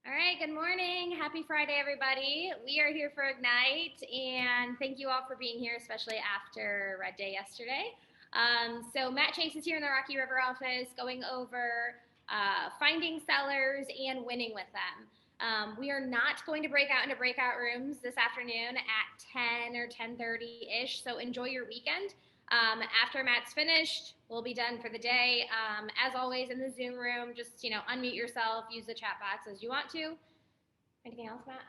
All right, good morning. Happy Friday, everybody. We are here for Ignite, and thank you all for being here, especially after Red Day yesterday. So Matt Chase is here in the Rocky River office going over finding sellers and winning with them. We are not going to break out into breakout rooms this afternoon at 10 or 10:30-ish, so enjoy your weekend. After Matt's finished, we'll be done for the day. As always, in the Zoom room, just unmute yourself, use the chat box as you want to. Anything else, Matt?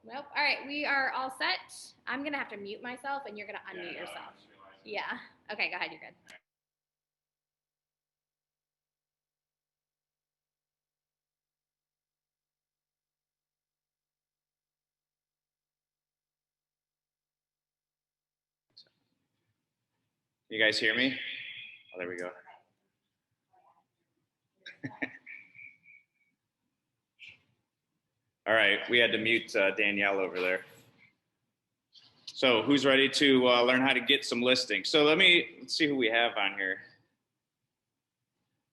Nope. All right, we are all set. I'm gonna have to mute myself, and you're gonna unmute yourself. Yeah. Okay, go ahead. You're good. You guys hear me? Oh, there we go. All right, we had to mute Danielle over there. So who's ready to learn how to get some listings? So let's see who we have on here.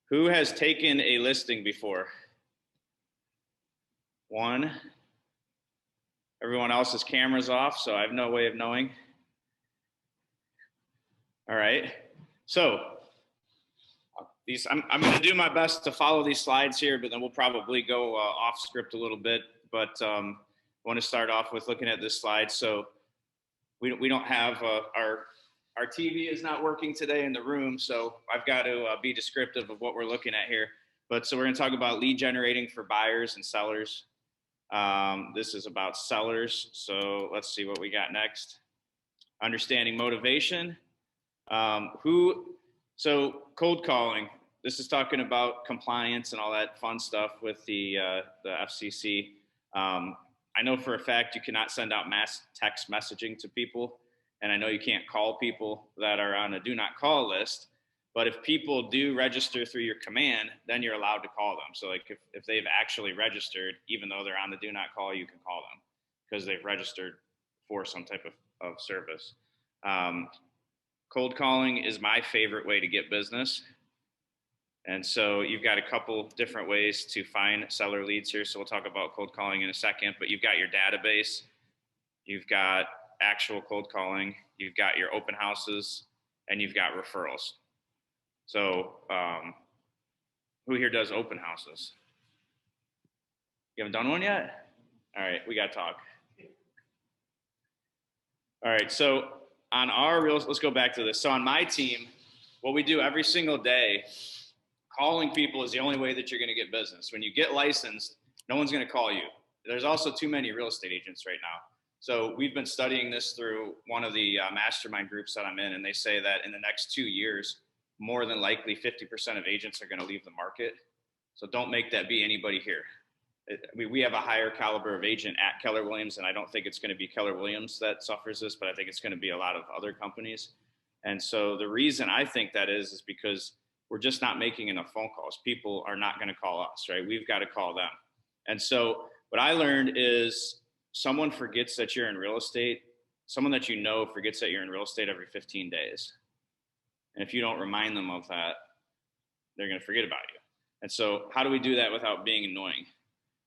Who has taken a listing before? One. Everyone else's camera's off, so I have no way of knowing. All right, so I'm going to do my best to follow these slides here, but then we'll probably go off script a little bit. But I want to start off with looking at this slide. So we don't have our TV is not working today in the room, so I've got to be descriptive of what we're looking at here. But so we're going to talk about lead generating for buyers and sellers. This is about sellers. So let's see what we got next. Understanding motivation. So cold calling. This is talking about compliance and all that fun stuff with the FCC. I know for a fact you cannot send out mass text messaging to people, and I know you can't call people that are on a do not call list. But if people do register through your command, then you're allowed to call them. So like if they've actually registered, even though they're on the do not call, you can call them because they've registered for some type of service. Cold calling is my favorite way to get business. And so you've got a couple different ways to find seller leads here. So we'll talk about cold calling in a second, but you've got your database, you've got actual cold calling, you've got your open houses, and you've got referrals. So who here does open houses? You haven't done one yet? All right, we got to talk. All right, so on our real, let's go back to this. So on my team, what we do every single day, calling people is the only way that you're going to get business. When you get licensed, no one's going to call you. There's also too many real estate agents right now. So we've been studying this through one of the mastermind groups that I'm in, and they say that in the next 2 years, more than likely 50% of agents are going to leave the market. So don't make that be anybody here. We have a higher caliber of agent at Keller Williams, and I don't think it's going to be Keller Williams that suffers this, but I think it's going to be a lot of other companies. And so the reason I think that is because we're just not making enough phone calls. People are not going to call us, right? We've got to call them. And so what I learned is someone forgets that you're in real estate. Someone that you know forgets that you're in real estate every 15 days. And if you don't remind them of that, they're going to forget about you. And so how do we do that without being annoying?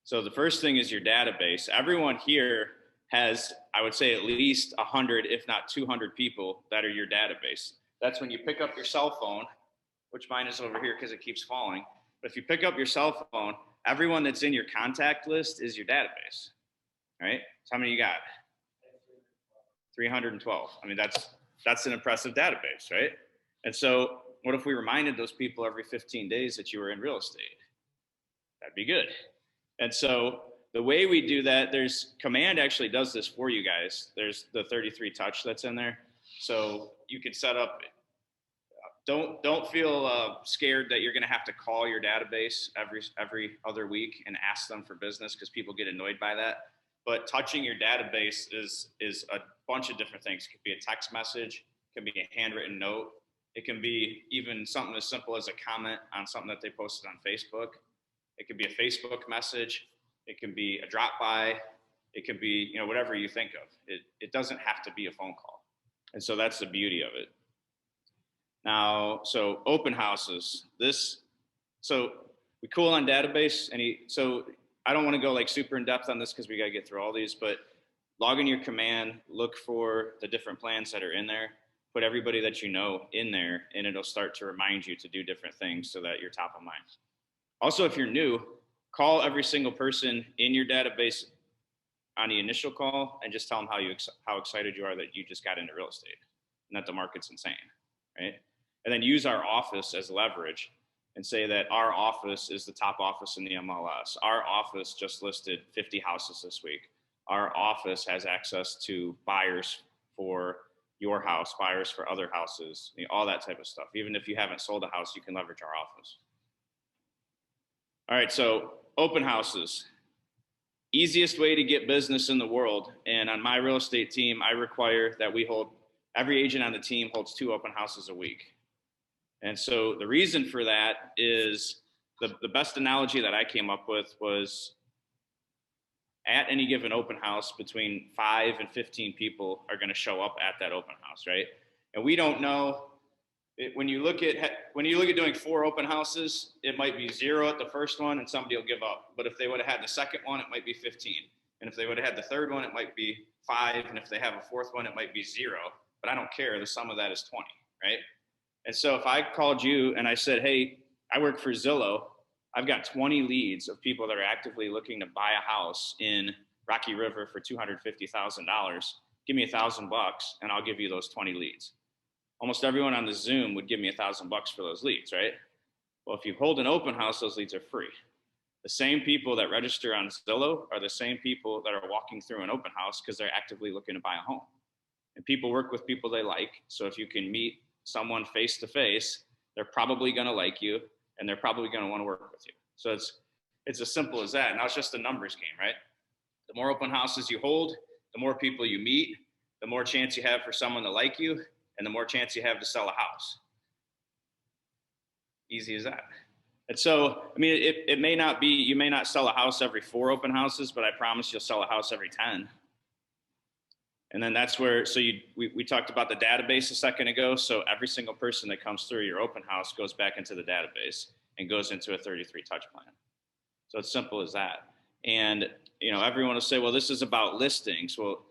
So the first thing is your database. Everyone here has, I would say, at least 100, if not 200 people that are your database. That's when you pick up your cell phone, which mine is over here because it keeps falling. But if you pick up your cell phone, everyone that's in your contact list is your database, right? So how many you got? 312. I mean, that's an impressive database, right? And so what if we reminded those people every 15 days that you were in real estate? That'd be good. And so the way we do that, Command actually does this for you guys. There's the 33 touch that's in there. So you can set up, don't feel scared that you're going to have to call your database every other week and ask them for business because people get annoyed by that. But touching your database is a bunch of different things. It could be a text message, it can be a handwritten note. It can be even something as simple as a comment on something that they posted on Facebook. It could be a Facebook message. It can be a drop by. It could be, whatever you think of. It doesn't have to be a phone call. And so that's the beauty of it. Now, so open houses. So we cool on database. So I don't want to go like super in depth on this because we got to get through all these, but log in your command, look for the different plans that are in there, put everybody that you know in there, and it'll start to remind you to do different things so that you're top of mind. Also, if you're new, call every single person in your database on the initial call and just tell them how excited you are that you just got into real estate and that the market's insane, right? And then use our office as leverage and say that our office is the top office in the MLS. Our office just listed 50 houses this week. Our office has access to buyers for your house, buyers for other houses, all that type of stuff. Even if you haven't sold a house, you can leverage our office. All right, so open houses. Easiest way to get business in the world. And on my real estate team, I require that every agent on the team holds 2 open houses a week. And so the reason for that is the best analogy that I came up with was at any given open house, between 5 and 15 people are going to show up at that open house, right? And we don't know. When you look at doing 4 open houses, it might be 0 at the first one and somebody will give up. But if they would have had the second one, it might be 15. And if they would have had the third one, it might be 5. And if they have a fourth one, it might be 0. But I don't care. The sum of that is 20, right? And so if I called you and I said, hey, I work for Zillow, I've got 20 leads of people that are actively looking to buy a house in Rocky River for $250,000. Give me $1,000 and I'll give you those 20 leads. Almost everyone on the Zoom would give me $1,000 for those leads, right? Well, if you hold an open house, those leads are free. The same people that register on Zillow are the same people that are walking through an open house because they're actively looking to buy a home. And people work with people they like. So if you can meet someone face to face, they're probably going to like you and they're probably going to want to work with you. So it's as simple as that. Now it's just a numbers game, right? The more open houses you hold, the more people you meet, the more chance you have for someone to like you, and the more chance you have to sell a house. Easy as that. And so, I mean, it may not be, you may not sell a house every 4 open houses, but I promise you'll sell a house every 10. And then that's where, so we talked about the database a second ago. So every single person that comes through your open house goes back into the database and goes into a 33 touch plan. So it's simple as that. And, everyone will say, well, this is about listings. Well,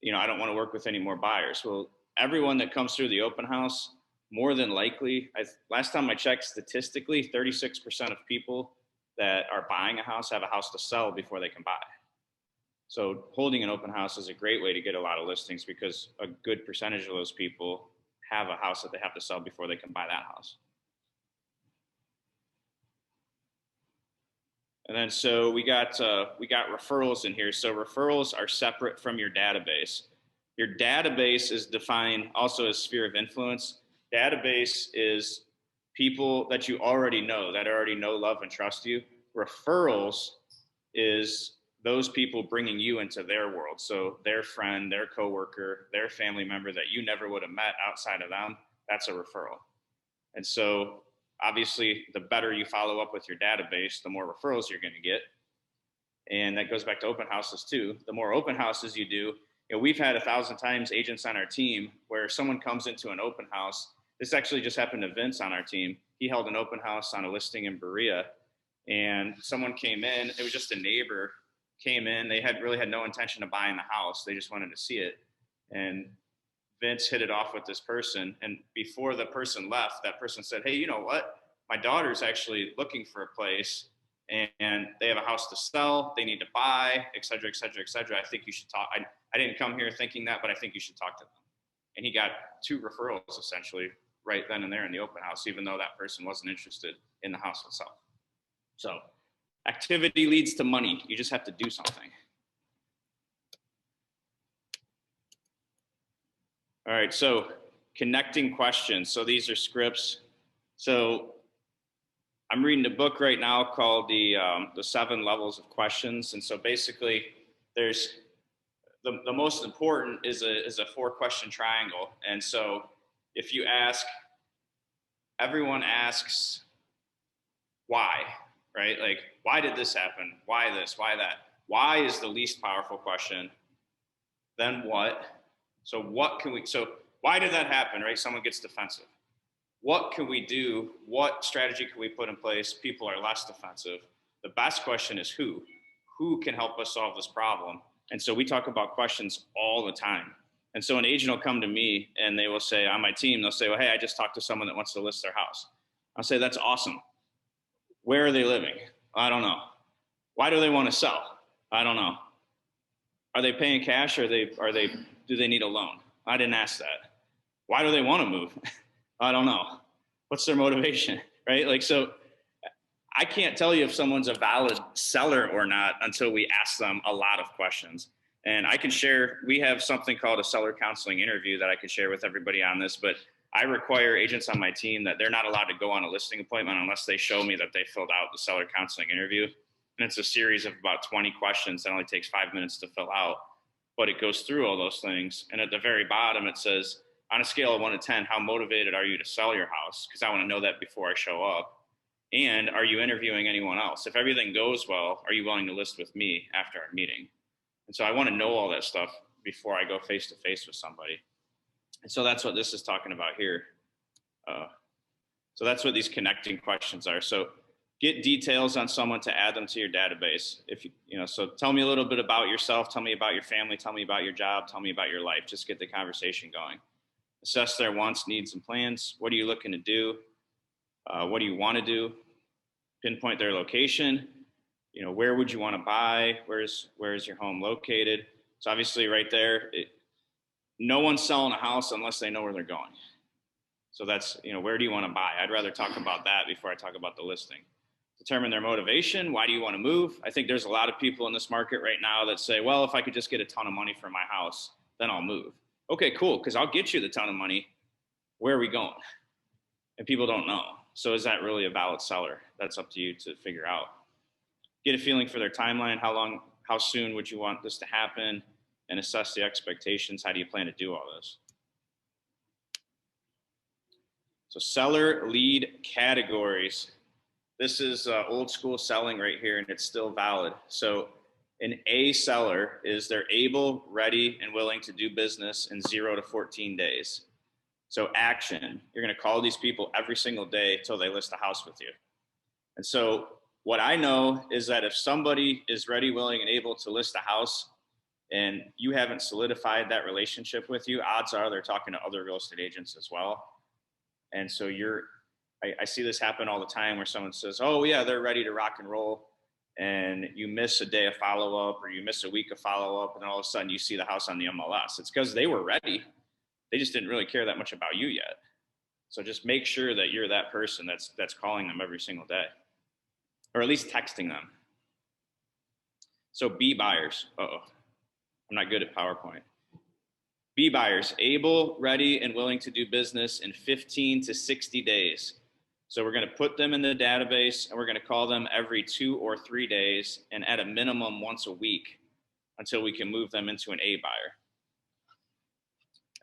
I don't want to work with any more buyers. Well, everyone that comes through the open house, more than likely, last time I checked statistically, 36% of people that are buying a house have a house to sell before they can buy. So holding an open house is a great way to get a lot of listings because a good percentage of those people have a house that they have to sell before they can buy that house. And then so we got referrals in here. So referrals are separate from your database. Your database is defined also as sphere of influence. Database is people that you already know, that already know, love, and trust you. Referrals is those people bringing you into their world. So their friend, their coworker, their family member that you never would have met outside of them, that's a referral. And so obviously the better you follow up with your database, the more referrals you're going to get. And that goes back to open houses too. The more open houses you do, we've had 1,000 times agents on our team where someone comes into an open house. This actually just happened to Vince on our team. He held an open house on a listing in Berea, and someone came in. It was just a neighbor came in. They really had no intention of buying the house. They just wanted to see it. And Vince hit it off with this person. And before the person left, that person said, hey, you know what? My daughter's actually looking for a place and they have a house to sell. They need to buy, et cetera, et cetera, et cetera. I think you should talk. I didn't come here thinking that, but I think you should talk to them. And he got 2 referrals essentially right then and there in the open house, even though that person wasn't interested in the house itself. So activity leads to money. You just have to do something. All right, so connecting questions. So these are scripts. So I'm reading a book right now called the 7 Levels of Questions. And so basically there's the most important is a 4-question triangle. And so if you ask, everyone asks why, right? Like, why did this happen? Why this? Why that? Why is the least powerful question. Then what? So why did that happen, right? Someone gets defensive. What can we do? What strategy can we put in place? People are less defensive. The best question is who. who can help us solve this problem. And so we talk about questions all the time. And so an agent will come to me and they will say, on my team, they'll say, well, hey, I just talked to someone that wants to list their house. I'll say, that's awesome. Where are they living? I don't know. Why do they want to sell? I don't know. Are they paying cash or do they need a loan? I didn't ask that. Why do they want to move? I don't know. What's their motivation, right? Like, so I can't tell you if someone's a valid seller or not until we ask them a lot of questions. And I can share, we have something called a seller counseling interview that I can share with everybody on this, but I require agents on my team that they're not allowed to go on a listing appointment unless they show me that they filled out the seller counseling interview. And it's a series of about 20 questions that only takes 5 minutes to fill out, but it goes through all those things. And at the very bottom, it says, on a scale of 1 to 10, how motivated are you to sell your house? Because I want to know that before I show up. And are you interviewing anyone else? If everything goes well, are you willing to list with me after our meeting? And so I want to know all that stuff before I go face to face with somebody. And so that's what this is talking about here. So that's what these connecting questions are. So get details on someone to add them to your database. So tell me a little bit about yourself. Tell me about your family. Tell me about your job. Tell me about your life. Just get the conversation going. Assess their wants, needs, and plans. What are you looking to do? What do you want to do? Pinpoint their location. Where would you want to buy? Where's your home located? So obviously right there, no one's selling a house unless they know where they're going. So that's, where do you want to buy? I'd rather talk about that before I talk about the listing. Determine their motivation. Why do you want to move? I think there's a lot of people in this market right now that say, well, if I could just get a ton of money for my house, then I'll move. Okay, cool, because I'll get you the ton of money. Where are we going? And people don't know. So is that really a valid seller? That's up to you to figure out. Get a feeling for their timeline. How soon would you want this to happen? And assess the expectations. How do you plan to do all this? So seller lead categories. This is old school selling right here, and it's still valid. So an A seller is they're able, ready, and willing to do business in 0 to 14 days. So action, you're going to call these people every single day until they list a house with you. And so what I know is that if somebody is ready, willing, and able to list a house and you haven't solidified that relationship with you, odds are they're talking to other real estate agents as well. And so I see this happen all the time where someone says, oh yeah, they're ready to rock and roll. And you miss a day of follow-up or you miss a week of follow-up. And then all of a sudden you see the house on the MLS. It's because they were ready. They just didn't really care that much about you yet. So just make sure that you're that person that's calling them every single day, or at least texting them. So B buyers. I'm not good at PowerPoint. B buyers, able, ready, and willing to do business in 15 to 60 days. So we're going to put them in the database and we're going to call them every 2 or 3 days and at a minimum once a week until we can move them into an A buyer.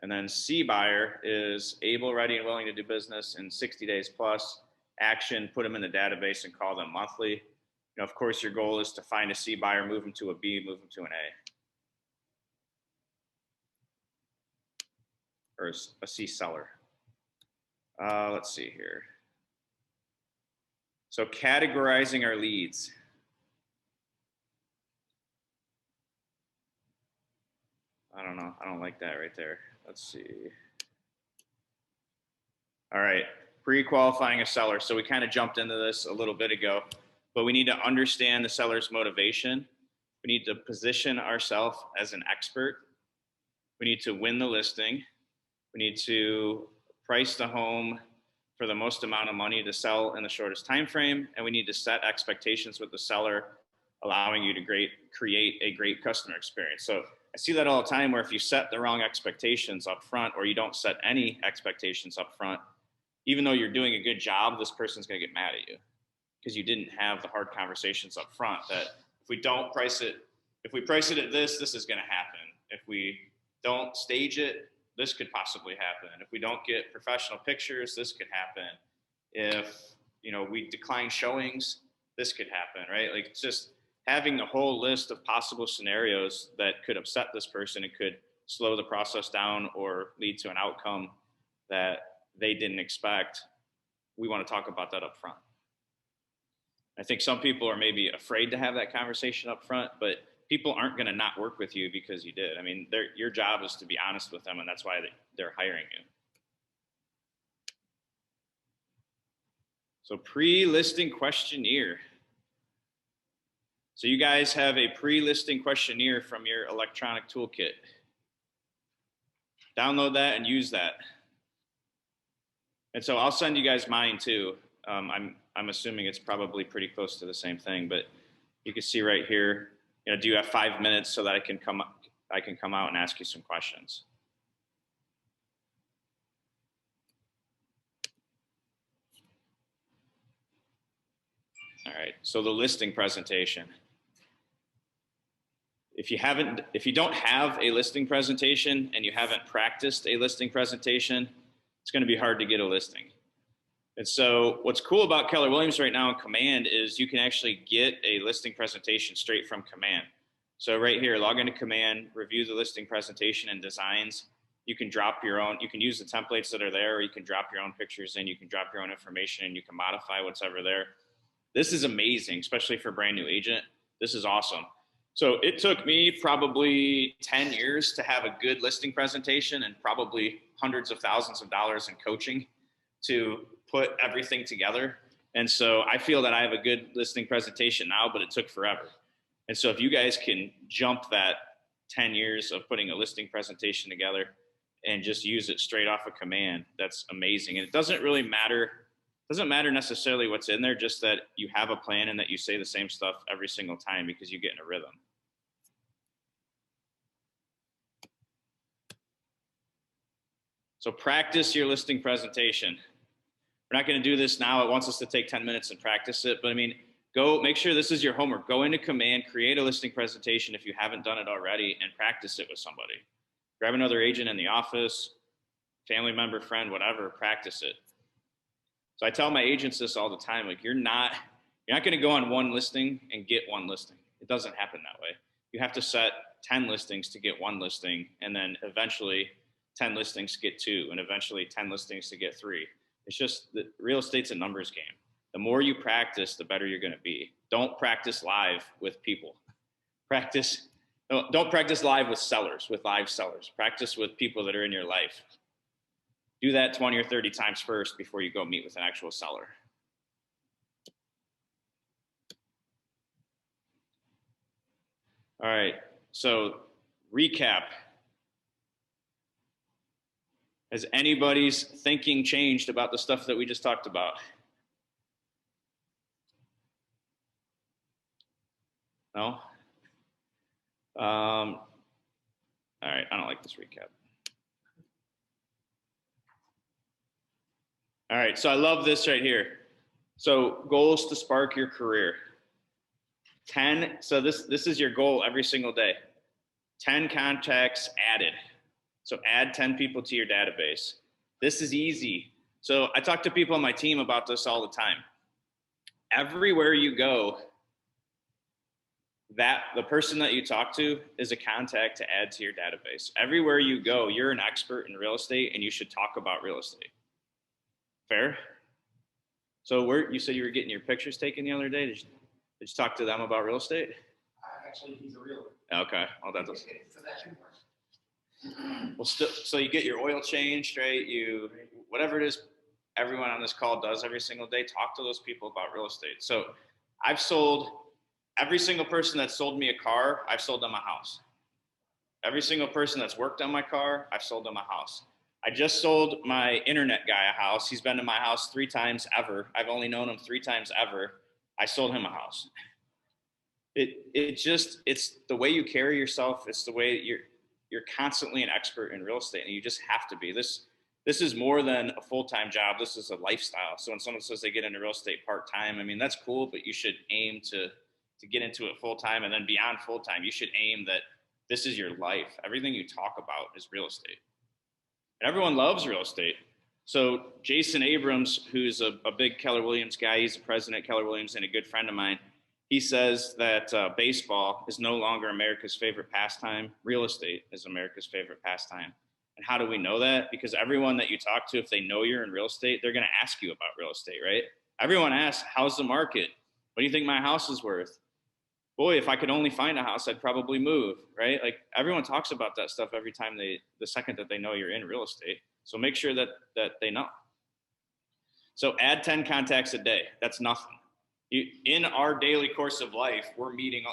And then C buyer is able, ready, and willing to do business in 60 days plus. Action, put them in the database and call them monthly. Of course, your goal is to find a C buyer, move them to a B, move them to an A. Or a C seller. Let's see here. So categorizing our leads. I don't know. I don't like that right there. Let's see. All right. Pre-qualifying a seller. So we kind of jumped into this a little bit ago, but we need to understand the seller's motivation. We need to position ourselves as an expert. We need to win the listing. We need to price the home for the most amount of money to sell in the shortest time frame. And we need to set expectations with the seller, allowing you to create a great customer experience. So I see that all the time where if you set the wrong expectations up front or you don't set any expectations up front, even though you're doing a good job, this person's going to get mad at you because you didn't have the hard conversations up front that if we price it at this is going to happen. If we don't stage it, this could possibly happen. If we don't get professional pictures, this could happen. If, we decline showings, this could happen, right? Like it's just having the whole list of possible scenarios that could upset this person and could slow the process down or lead to an outcome that they didn't expect. We want to talk about that up front. I think some people are maybe afraid to have that conversation up front, but people aren't going to not work with you because you did. I mean, your job is to be honest with them, and that's why they're hiring you. So pre-listing questionnaire. So you guys have a pre-listing questionnaire from your electronic toolkit. Download that and use that. And so I'll send you guys mine too. I'm assuming it's probably pretty close to the same thing, but you can see right here, do you have 5 minutes so that I can come out and ask you some questions? All right, so the listing presentation. If you don't have a listing presentation and you haven't practiced a listing presentation, it's going to be hard to get a listing. And so what's cool about Keller Williams right now in Command is you can actually get a listing presentation straight from Command. So right here, log into Command, review the listing presentation and designs. You can drop your own, you can use the templates that are there, or you can drop your own pictures in, you can drop your own information, and you can modify what's ever there. This is amazing, especially for a brand new agent. This is awesome. So it took me probably 10 years to have a good listing presentation and probably hundreds of thousands of dollars in coaching to put everything together. And so I feel that I have a good listing presentation now, but it took forever. And so if you guys can jump that 10 years of putting a listing presentation together and just use it straight off of Command, that's amazing. And it doesn't really matter. Doesn't matter necessarily what's in there, just that you have a plan and that you say the same stuff every single time because you get in a rhythm. So practice your listing presentation. We're not going to do this now. It wants us to take 10 minutes and practice it. But I mean, go make sure this is your homework. Go into Command, create a listing presentation if you haven't done it already, and practice it with somebody. Grab another agent in the office, family member, friend, whatever, practice it. So I tell my agents this all the time, like you're not going to go on one listing and get one listing. It doesn't happen that way. You have to set 10 listings to get one listing, and then eventually 10 listings to get two, and eventually 10 listings to get three. It's just that real estate's a numbers game. The more you practice, the better you're going to be. Don't practice live with people. Don't practice live with sellers, with live sellers. Practice with people that are in your life. Do that 20 or 30 times first before you go meet with an actual seller. All right, so recap. Has anybody's thinking changed about the stuff that we just talked about? No? All right, I don't like this recap. All right, so I love this right here. So goals to spark your career. 10, so this is your goal every single day. 10 contacts added. So add 10 people to your database. This is easy. So I talk to people on my team about this all the time. Everywhere you go, that the person that you talk to is a contact to add to your database. Everywhere you go, you're an expert in real estate and you should talk about real estate. Fair? So you said you were getting your pictures taken the other day. Did you talk to them about real estate? Actually, he's a realtor. Okay. Well, that's so that should work. Well, so you get your oil changed, right? Whatever it is everyone on this call does every single day, talk to those people about real estate. So I've sold every single person that sold me a car, I've sold them a house. Every single person that's worked on my car, I've sold them a house. I just sold my internet guy a house. He's been to my house 3 times ever. I've only known him 3 times ever. I sold him a house. It's the way you carry yourself. It's the way you're constantly an expert in real estate, and you just have to be. This is more than a full-time job. This is a lifestyle. So when someone says they get into real estate part-time, I mean, that's cool, but you should aim to get into it full-time, and then beyond full-time, you should aim that this is your life. Everything you talk about is real estate. And everyone loves real estate. So Jason Abrams, who's a big Keller Williams guy, he's the president of Keller Williams and a good friend of mine. He says that baseball is no longer America's favorite pastime. Real estate is America's favorite pastime. And how do we know that? Because everyone that you talk to, if they know you're in real estate, they're going to ask you about real estate, right? Everyone asks, how's the market? What do you think my house is worth? Boy, if I could only find a house, I'd probably move, right? Like everyone talks about that stuff every time the second that they know you're in real estate. So make sure that they know. So add 10 contacts a day. That's nothing. In our daily course of life, we're meeting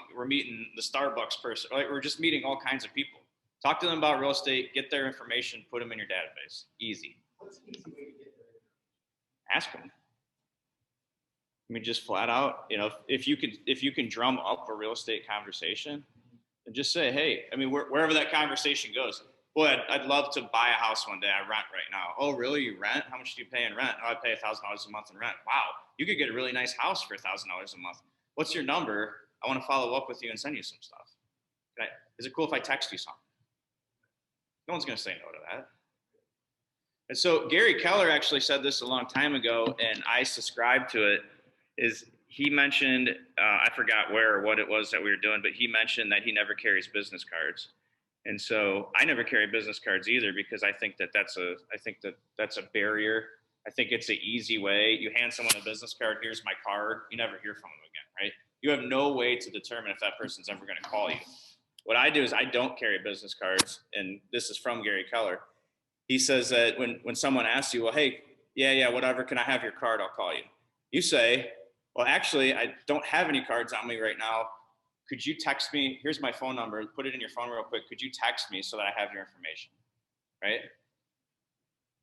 the Starbucks person, right? We're just meeting all kinds of people. Talk to them about real estate, get their information, put them in your database. Easy. What's the easy way to get there? Ask them. I mean, just flat out, if you can drum up a real estate conversation, and just say, hey, I mean, wherever that conversation goes, boy, I'd love to buy a house one day. I rent right now. Oh, really? You rent? How much do you pay in rent? Oh, I pay $1,000 a month in rent. Wow, you could get a really nice house for $1,000 a month. What's your number? I want to follow up with you and send you some stuff. Is it cool if I text you something? No one's going to say no to that. And so Gary Keller actually said this a long time ago, and I subscribe to it. Is he mentioned, I forgot where or what it was that we were doing, but he mentioned that he never carries business cards. And so I never carry business cards either, because I think that's a barrier. I think it's an easy way. You hand someone a business card, here's my card, you never hear from them again, right? You have no way to determine if that person's ever going to call you. What I do is I don't carry business cards, and this is from Gary Keller. He says that when someone asks you, well, hey, yeah, whatever, can I have your card? I'll call you. You say, well, actually, I don't have any cards on me right now. Could you text me? Here's my phone number. Put it in your phone real quick. Could you text me so that I have your information, right?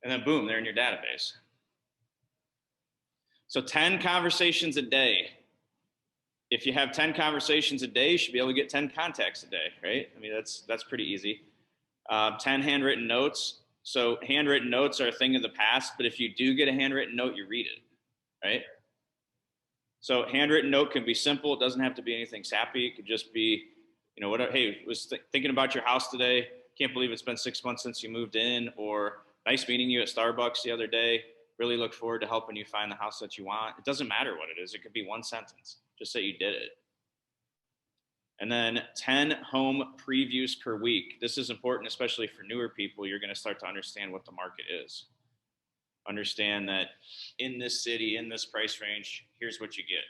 And then boom, they're in your database. So 10 conversations a day. If you have 10 conversations a day, you should be able to get 10 contacts a day, right? I mean, that's pretty easy. 10 handwritten notes. So handwritten notes are a thing of the past, but if you do get a handwritten note, you read it, right? So handwritten note can be simple. It doesn't have to be anything sappy. It could just be, whatever. Hey, was thinking about your house today. Can't believe it's been 6 months since you moved in. Or nice meeting you at Starbucks the other day. Really look forward to helping you find the house that you want. It doesn't matter what it is. It could be one sentence. Just say you did it. And then 10 home previews per week. This is important, especially for newer people. You're going to start to understand what the market is. Understand that in this city, in this price range, here's what you get.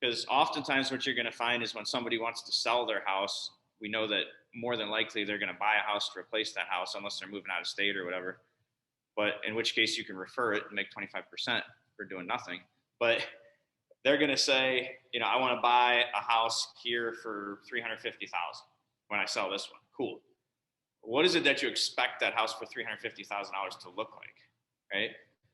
Because oftentimes what you're going to find is when somebody wants to sell their house, we know that more than likely they're going to buy a house to replace that house unless they're moving out of state or whatever. But in which case you can refer it and make 25% for doing nothing. But they're going to say, I want to buy a house here for $350,000 when I sell this one. Cool. What is it that you expect that house for $350,000 to look like, right?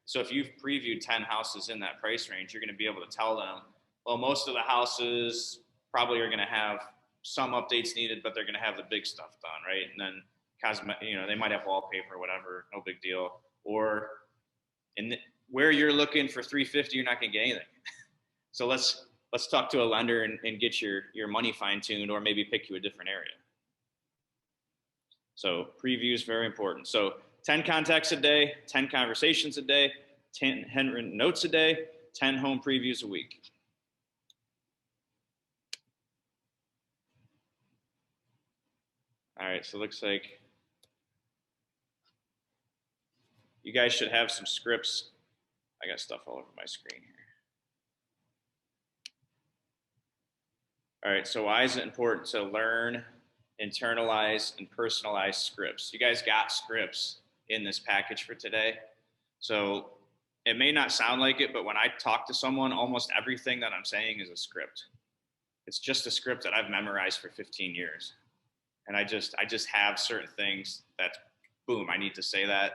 So if you've previewed 10 houses in that price range, you're going to be able to tell them, well, most of the houses probably are going to have some updates needed, but they're going to have the big stuff done, right? And then they might have wallpaper or whatever, no big deal. Or where you're looking for $350,000, you're not going to get anything. So let's talk to a lender and get your money fine-tuned, or maybe pick you a different area. So preview is very important. So 10 contacts a day, 10 conversations a day, 10 handwritten notes a day, 10 home previews a week. All right, so it looks like you guys should have some scripts. I got stuff all over my screen here. All right, so why is it important to learn, internalize, and personalize scripts? You guys got scripts in this package for today. So it may not sound like it, but when I talk to someone, almost everything that I'm saying is a script. It's just a script that I've memorized for 15 years. And I just have certain things that, boom, I need to say that.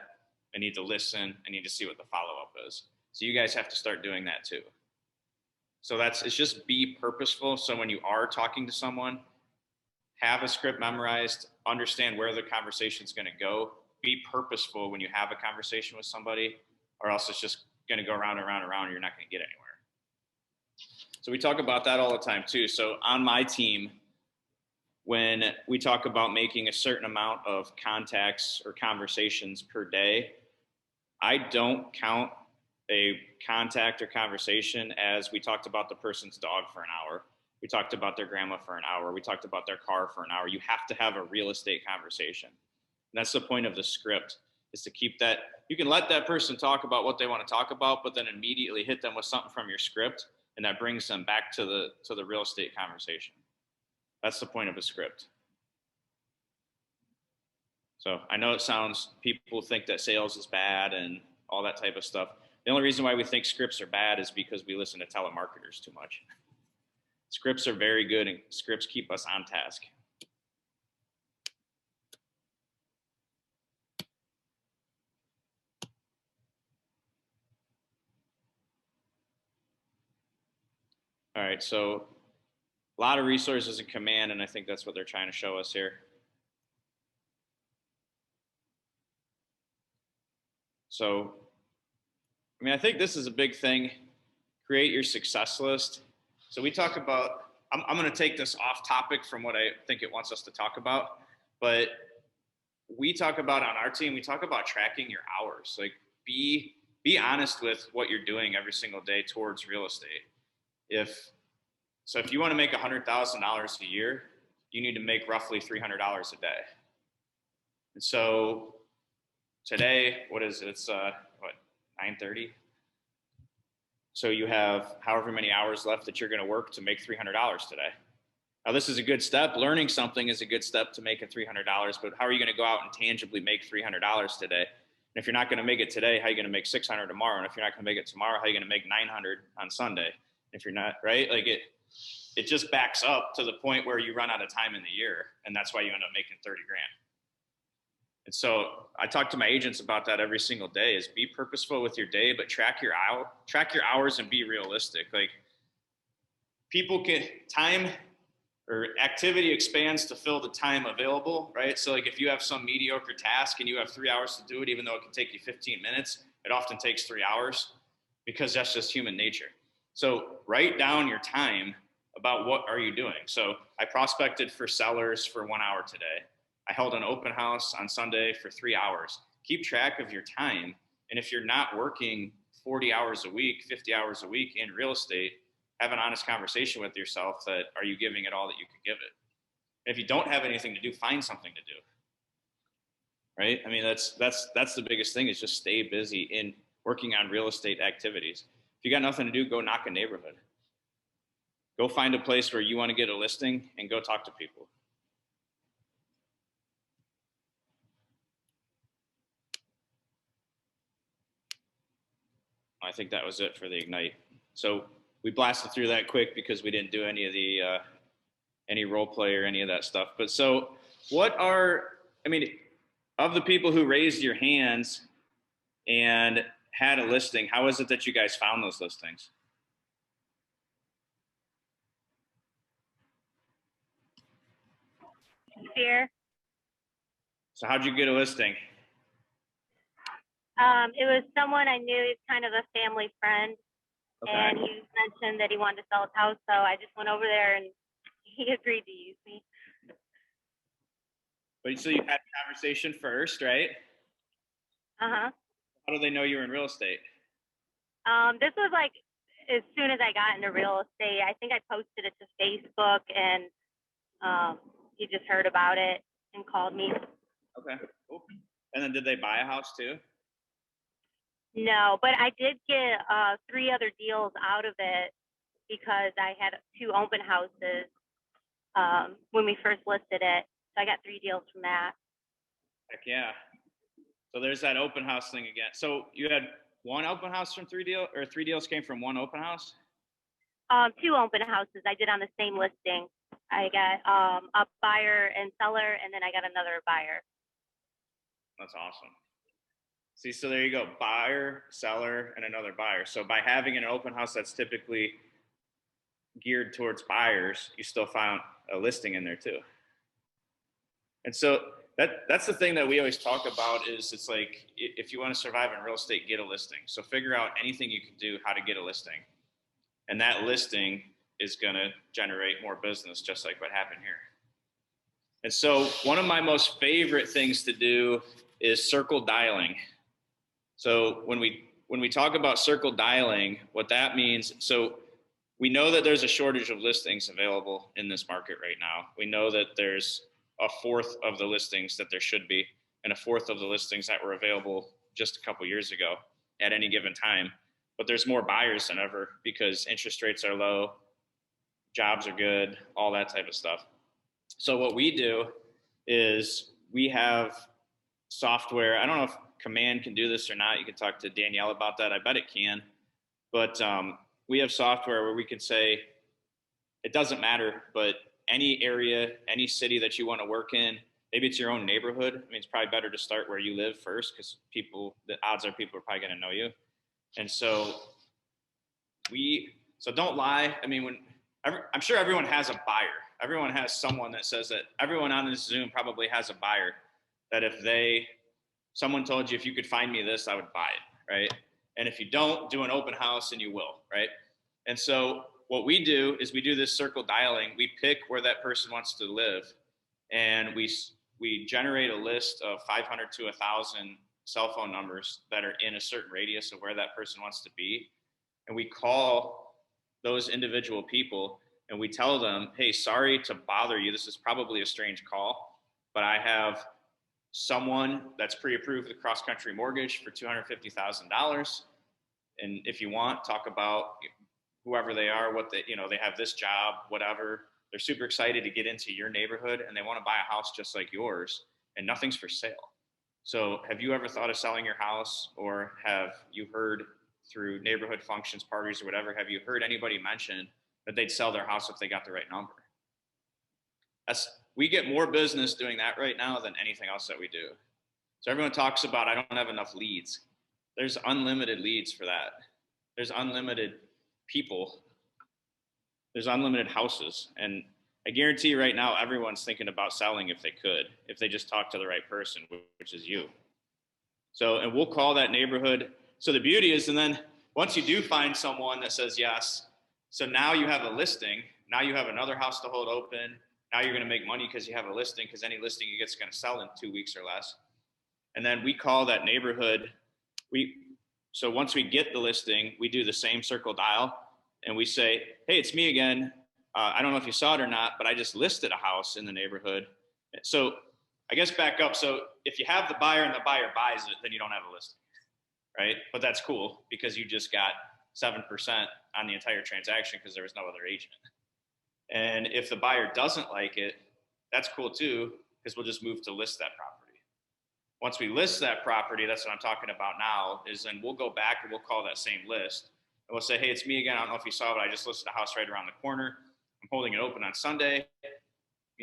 I need to listen. I need to see what the follow-up is. So you guys have to start doing that too. So it's just be purposeful. So when you are talking to someone, have a script memorized, understand where the conversation is going to go. Be purposeful when you have a conversation with somebody, or else it's just going to go around and around and around, and you're not going to get anywhere. So we talk about that all the time too. So on my team, when we talk about making a certain amount of contacts or conversations per day, I don't count a contact or conversation as we talked about the person's dog for an hour. We talked about their grandma for an hour. We talked about their car for an hour. You have to have a real estate conversation. And that's the point of the script, is to keep that. You can let that person talk about what they want to talk about, but then immediately hit them with something from your script and that brings them back to the real estate conversation. That's the point of a script. So I know people think that sales is bad and all that type of stuff. The only reason why we think scripts are bad is because we listen to telemarketers too much. Scripts are very good, and scripts keep us on task. All right, so a lot of resources in command, and I think that's what they're trying to show us here. So, I mean, I think this is a big thing. Create your success list. So we talk about, I'm going to take this off topic from what I think it wants us to talk about, but we talk about on our team, we talk about tracking your hours. Like be honest with what you're doing every single day towards real estate. If you want to make $100,000 a year, you need to make roughly $300 a day. And so today, what is it? It's 9:30. So you have however many hours left that you're going to work to make $300 today. Now, this is a good step. Learning something is a good step to make $300, but how are you going to go out and tangibly make $300 today? And if you're not going to make it today, how are you going to make $600 tomorrow? And if you're not going to make it tomorrow, how are you going to make $900 on Sunday? If you're not, right? Like it just backs up to the point where you run out of time in the year, and that's why you end up making 30 grand. And so I talk to my agents about that every single day, is be purposeful with your day, but track your hours and be realistic. Like time or activity expands to fill the time available, right? So like if you have some mediocre task and you have 3 hours to do it, even though it can take you 15 minutes, it often takes 3 hours because that's just human nature. So write down your time about what are you doing. So I prospected for sellers for 1 hour today. I held an open house on Sunday for 3 hours. Keep track of your time. And if you're not working 40 hours a week, 50 hours a week in real estate, have an honest conversation with yourself that are you giving it all that you could give it? And if you don't have anything to do, find something to do. Right? I mean, that's the biggest thing, is just stay busy in working on real estate activities. If you got nothing to do, go knock a neighborhood. Go find a place where you want to get a listing and go talk to people. I think that was it for the Ignite. So we blasted through that quick because we didn't do any of the any role play or any of that stuff. But so of the people who raised your hands and had a listing, how is it that you guys found those listings? Fear. So how'd you get a listing? It was someone I knew, he's kind of a family friend, Okay. and he mentioned that he wanted to sell his house, so I just went over there and he agreed to use me. But so you had a conversation first, right? Uh-huh. How do they know you're in real estate? This was like as soon as I got into real estate. I think I posted it to Facebook, and he just heard about it and called me. Okay, cool. And then did they buy a house too? No, but I did get 3 other deals out of it because I had 2 open houses when we first listed it. So I got 3 deals from that. Heck yeah. So there's that open house thing again. So you had 1 open house from 3 deals, or 3 deals came from 1 open house? 2 open houses I did on the same listing. I got a buyer and seller, and then I got another buyer. That's awesome. See, so there you go. Buyer, seller, and another buyer. So by having an open house that's typically geared towards buyers, you still found a listing in there too. And so that's the thing that we always talk about, is it's like, if you want to survive in real estate, get a listing. So figure out anything you can do how to get a listing. And that listing is going to generate more business, just like what happened here. And so one of my most favorite things to do is circle dialing. So when we talk about circle dialing, what that means, so we know that there's a shortage of listings available in this market right now. We know that there's a fourth of the listings that there should be, and a fourth of the listings that were available just a couple years ago at any given time but there's more buyers than ever because interest rates are low, jobs are good, all that type of stuff. So what we do is we have software. I don't know if Command can do this or not. You can talk to Danielle about that. I bet it can. But we have software where we can say, it doesn't matter, but any area, any city that you want to work in, maybe it's your own neighborhood. I mean, it's probably better to start where you live first because the odds are people are probably going to know you. And so so don't lie. I mean, I'm sure everyone has a buyer. Everyone has someone that says that. Everyone on this Zoom probably has a buyer that if someone told you, if you could find me this, I would buy it, right? And if you don't, do an open house and you will, right? And so what we do is we do this circle dialing. We pick where that person wants to live, and we generate a list of 500 to 1,000 cell phone numbers that are in a certain radius of where that person wants to be. And we call those individual people and we tell them, hey, sorry to bother you. This is probably a strange call, but I have someone that's pre-approved with a cross-country mortgage for $250,000. And if you want, talk about whoever they are, they have this job, whatever. They're super excited to get into your neighborhood and they want to buy a house just like yours and nothing's for sale. So have you ever thought of selling your house, or have you heard through neighborhood functions, parties, or whatever, have you heard anybody mention that they'd sell their house if they got the right number? We get more business doing that right now than anything else that we do. So everyone talks about, I don't have enough leads. There's unlimited leads for that. There's unlimited people. There's unlimited houses. And I guarantee you right now, everyone's thinking about selling if they could, if they just talk to the right person, which is you. So, and we'll call that neighborhood. So the beauty is, and then once you do find someone that says yes, so now you have a listing. Now you have another house to hold open. Now you're going to make money because you have a listing, because any listing you get is going to sell in 2 weeks or less. And then we call that neighborhood. So once we get the listing, we do the same circle dial and we say, hey, it's me again. I don't know if you saw it or not, but I just listed a house in the neighborhood. So I guess back up. So if you have the buyer and the buyer buys it, then you don't have a listing, right? But that's cool because you just got 7% on the entire transaction because there was no other agent. And if the buyer doesn't like it, that's cool too, because we'll just move to list that property. Once we list that property, that's what I'm talking about now, is then we'll go back and we'll call that same list. And we'll say, hey, it's me again. I don't know if you saw, but I just listed a house right around the corner. I'm holding it open on Sunday.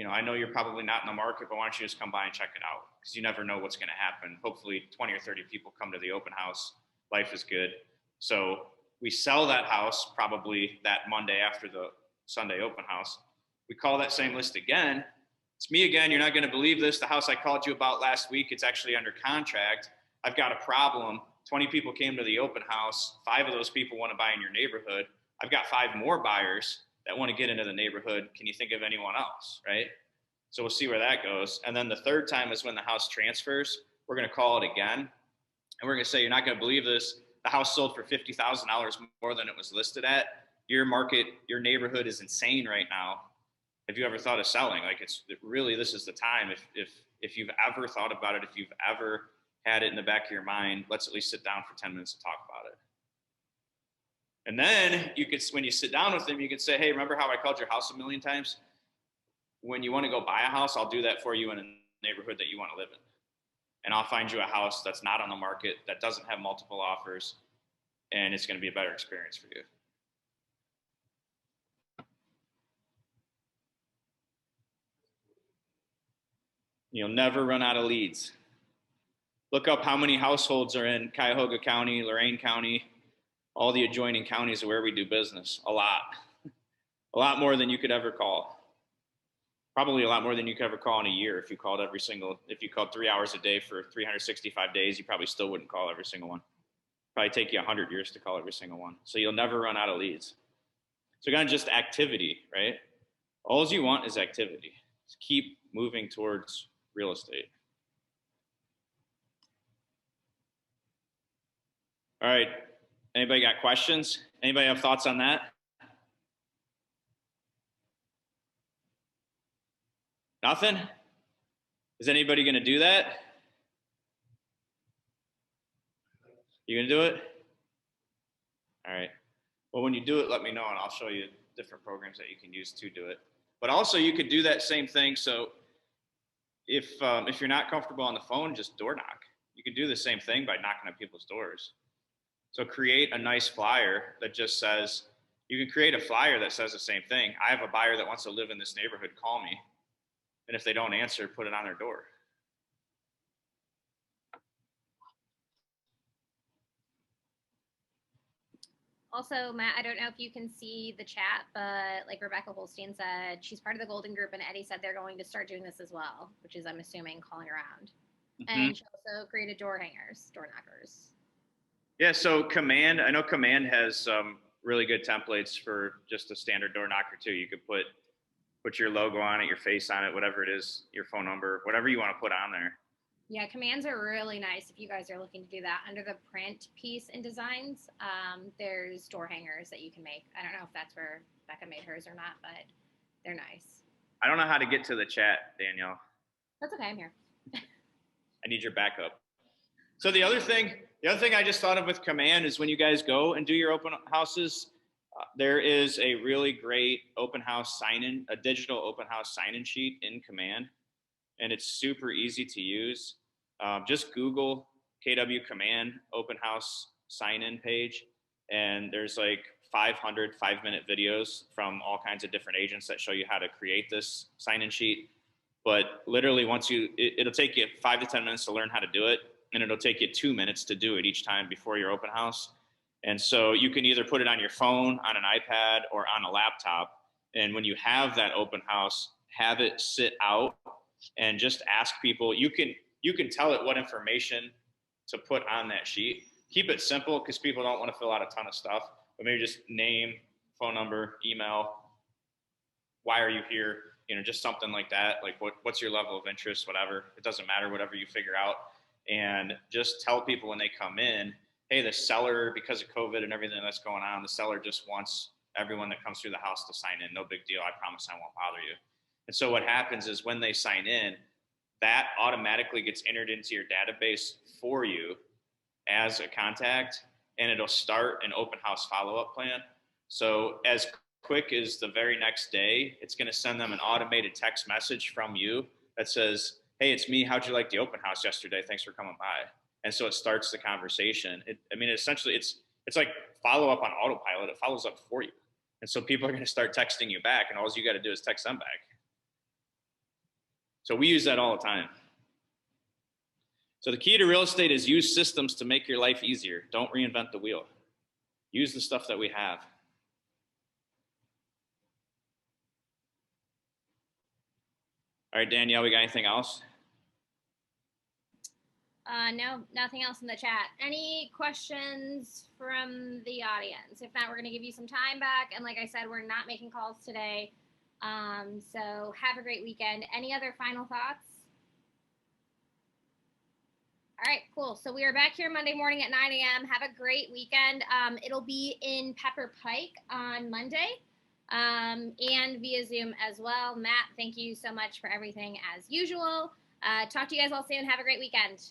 I know you're probably not in the market, but why don't you just come by and check it out? Because you never know what's going to happen. Hopefully 20 or 30 people come to the open house. Life is good. So we sell that house probably that Monday after the Sunday open house. We call that same list again. It's me again. You're not going to believe this. The house I called you about last week, it's actually under contract. I've got a problem. 20 people came to the open house. 5 of those people want to buy in your neighborhood. I've got 5 more buyers that want to get into the neighborhood. Can you think of anyone else, right? So we'll see where that goes. And then the third time is when the house transfers. We're going to call it again. And we're going to say, you're not going to believe this. The house sold for $50,000 more than it was listed at. Your neighborhood is insane right now. Have you ever thought of selling? This is the time. If you've ever thought about it, if you've ever had it in the back of your mind, let's at least sit down for 10 minutes to talk about it. And then when you sit down with them, you could say, hey, remember how I called your house a million times? When you want to go buy a house, I'll do that for you in a neighborhood that you want to live in. And I'll find you a house that's not on the market, that doesn't have multiple offers, and it's going to be a better experience for you. You'll never run out of leads. Look up how many households are in Cuyahoga County, Lorain County, all the adjoining counties where we do business. A lot. A lot more than you could ever call. Probably a lot more than you could ever call in a year if you called 3 hours a day for 365 days, you probably still wouldn't call every single one. Probably take you 100 years to call every single one. So you'll never run out of leads. So kind of just activity, right? All you want is activity. Just keep moving towards real estate. All right. Anybody got questions? Anybody have thoughts on that? Nothing? Is anybody going to do that? You going to do it? All right. Well, when you do it, let me know, and I'll show you different programs that you can use to do it. But also, you could do that same thing. So if you're not comfortable on the phone, just door knock. You can do the same thing by knocking on people's doors. So create a nice flyer that just says, you can create a flyer that says the same thing. I have a buyer that wants to live in this neighborhood, call me. And if they don't answer, put it on their door. Also, Matt, I don't know if you can see the chat, but like Rebecca Holstein said, she's part of the Golden Group, and Eddie said they're going to start doing this as well, which is, I'm assuming, calling around. Mm-hmm. And she also created door hangers, door knockers. Yeah, so Command, I know Command has some really good templates for just a standard door knocker too. You could put your logo on it, your face on it, whatever it is, your phone number, whatever you want to put on there. Yeah, commands are really nice if you guys are looking to do that. Under the print piece and designs, there's door hangers that you can make. I don't know if that's where Becca made hers or not, but they're nice. I don't know how to get to the chat, Danielle. That's okay, I'm here. I need your backup. So the other thing I just thought of with Command is when you guys go and do your open houses, there is a really great open house sign-in, a digital open house sign-in sheet in Command. And it's super easy to use. Just Google KW Command open house sign-in page, and there's like 500 5-minute videos from all kinds of different agents that show you how to create this sign-in sheet. But literally, it'll take you 5 to 10 minutes to learn how to do it, and it'll take you 2 minutes to do it each time before your open house. And so you can either put it on your phone, on an iPad, or on a laptop. And when you have that open house, have it sit out and just ask people. You can tell it what information to put on that sheet. Keep it simple because people don't want to fill out a ton of stuff, but maybe just name, phone number, email, why are you here, just something like that. Like what's your level of interest, whatever. It doesn't matter, whatever you figure out. And just tell people when they come in, hey, the seller, because of COVID and everything that's going on, the seller just wants everyone that comes through the house to sign in. No big deal. I promise I won't bother you. And so what happens is when they sign in, that automatically gets entered into your database for you as a contact, and it'll start an open house follow-up plan. So as quick as the very next day, it's going to send them an automated text message from you that says, hey, it's me. How'd you like the open house yesterday? Thanks for coming by. And so it starts the conversation. Essentially, it's like follow-up on autopilot. It follows up for you. And so people are going to start texting you back, and all you got to do is text them back. So we use that all the time. So the key to real estate is use systems to make your life easier. Don't reinvent the wheel. Use the stuff that we have. All right, Danielle, we got anything else? No, nothing else in the chat. Any questions from the audience? If not, we're going to give you some time back. And like I said, we're not making calls today. So have a great weekend. Any other final thoughts? All right, cool. So we are back here Monday morning at 9 a.m. Have a great weekend. It'll be in Pepper Pike on Monday and via Zoom as well. Matt, thank you so much for everything as usual. Talk to you guys all soon. Have a great weekend.